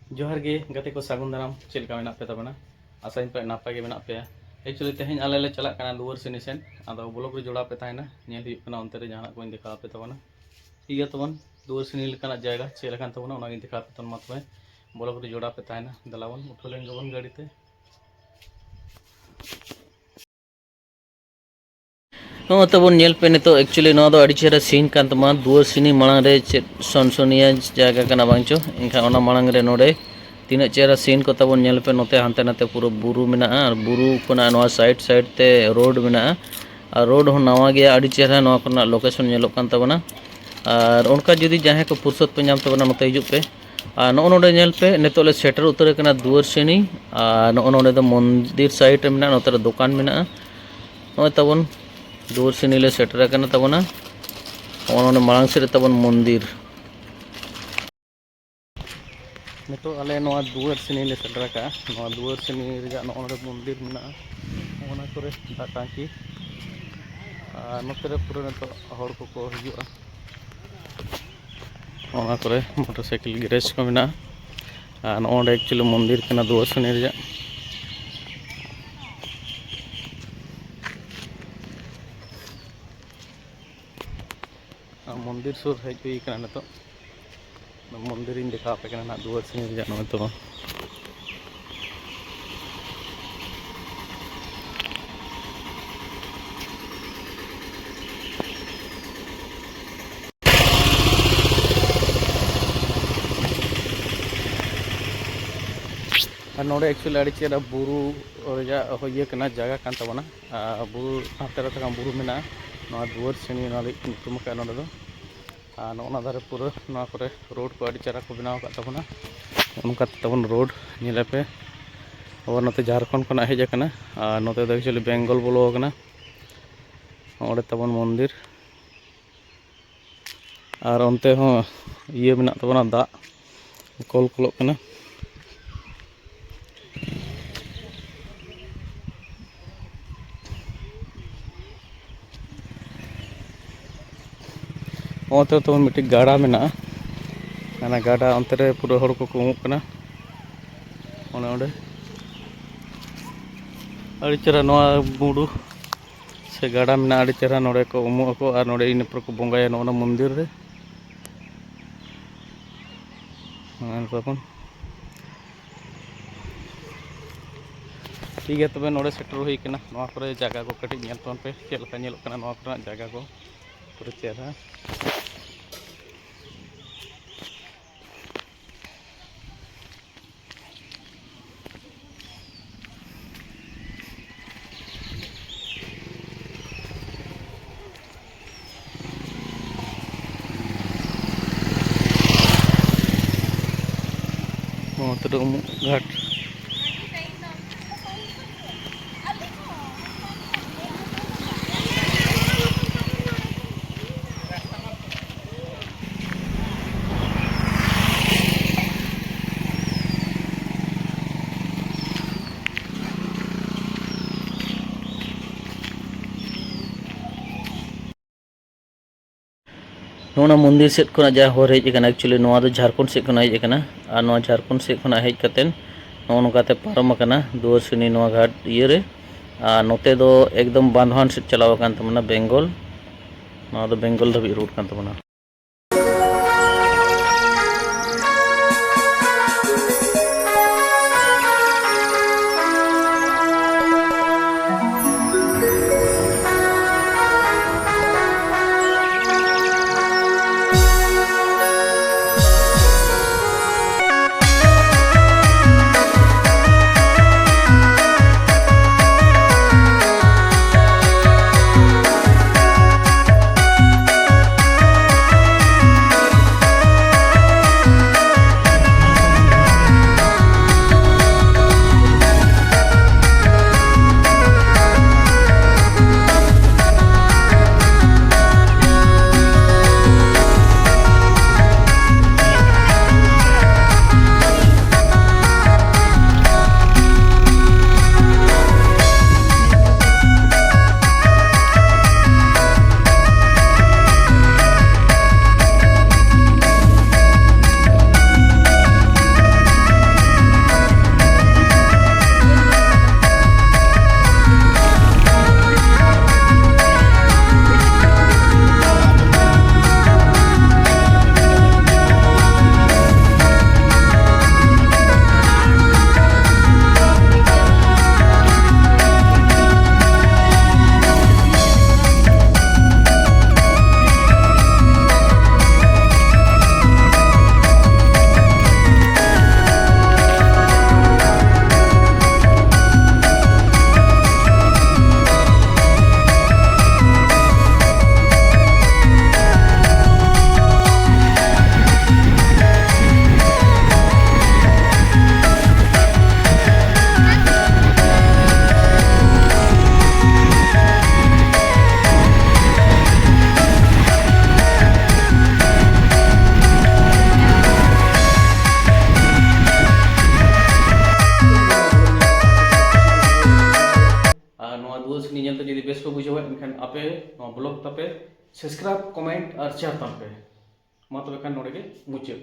जोहार गे गते को सागुन दाराम चेलका मेना पे तबना आशा पे नापा गे मेना पे एक्चुअली तेहें आले ले चला कना दुवर से निसेन आदो ब्लॉग रे जोड़ा पे ताइना नेल हुई कना अंतर रे जहाना को दिखा पे तबना ठीक है तबन दुवर से नील कना जायगा चेल कान तबना ओना गिन दिखा पे तन मत में ब्लॉग रे जोड़ा पे ताइना दलावन उठो लेन गबन गाड़ी ते नो तबन नेल पे ने तो एक्चुअली नो दो अड़ी चेहरा सीन कान तमा दुवर सिनी मांग रे सनसोनिया जायगा कना बांचो इनका ओना मांग रे नोडे तीन चेहरा सीन को तब पे नोते हानते नाते पूरा बुरु मेना और बुरु कोना नवा साइड साइड ते रोड मेना और रोड हो नवा गया अड़ी चेहरा नवा कोना लोकेशन नेलोक कान तबना और उनका जुदी जहाँ को फुर्सत पे नाम तबना नोते हिजुग पे और नो नोडे नेल पे नितो ले सेटर उतर कना दुवर सेनी और नो नोडे दो मंदिर साइड मेना नोते दुकान मेना नो तबन दुवर सेनी ले सेटर कना तबना ओनो मांग से तबन मंदिर नितो आले नवा दुवर सेनी ले सेटर का नवा दुवर सेनी रेजा नोरे मंदिर मेना ओना करे टाकी और नोते पूरा नितो हर को हिजुआ ओना करे मोटरसाइकिल गैरेज को मेना और नोडे एक्चुअली मंदिर कना दुवर सेनी रेजा मंदिर सुर हेज हुई कना नितो मंदिर इन देखा पे कना दुवर से नहीं जानो तो और नोडे एक्चुअली अड़ी चेरा बुरु रेजा होये कना जगह कान तबना बुरु हाते रे तका बुरु मेना नवा दुवर से नहीं नाले तुम का नोडे दो नोना धारे पूरा नवा करे रोड को अड़ी चेरा को बनाव का तबना उनका तबन रोड नीले पे और नोते झारखंड खना हेज कना और नोते दो एक्चुअली बेंगल बोलो कना ओडे तबन मंदिर और ओनते हो ये मेना तबना दा कल कलो कना ओते तो मिट्टी गाड़ा मेना ना गाड़ा अंतरे पूरा हर को उमुकना ओने अड़ी चेहरा नवा बुडू से गाड़ा मेना अड़ी चेहरा नोडे को उमुक को और नोडे इन पर को बंगाया नोना मंदिर रे तपन ठीक है तबे नोडे सेटर हुई कना नवा करे जगह को कटी नेल तन पे चेल का नेल कना नवा करे जगह को पूरा चेहरा घाट नोना मंदिर सेट खना जा हर हेज कना एक्चुअली नवा दो झारखंड सेट खना हेज कना और नवा झारखंड सेट खना हेज कतेन नोनकाते पारम कना दुवर सेनी नवा घाट ये रे और नोते दो एकदम बांधवान सेट चलाव कान तमना बेंगल नवा दो बेंगल धाबी रूट कान तमना सीनी नेलते जुदी बेस पे बुझावा एनखान आपे नोआ ब्लॉग तापे सब्सक्राइब कमेंट और शेयर तापे मा तबे खान नोडे गे मुचाद।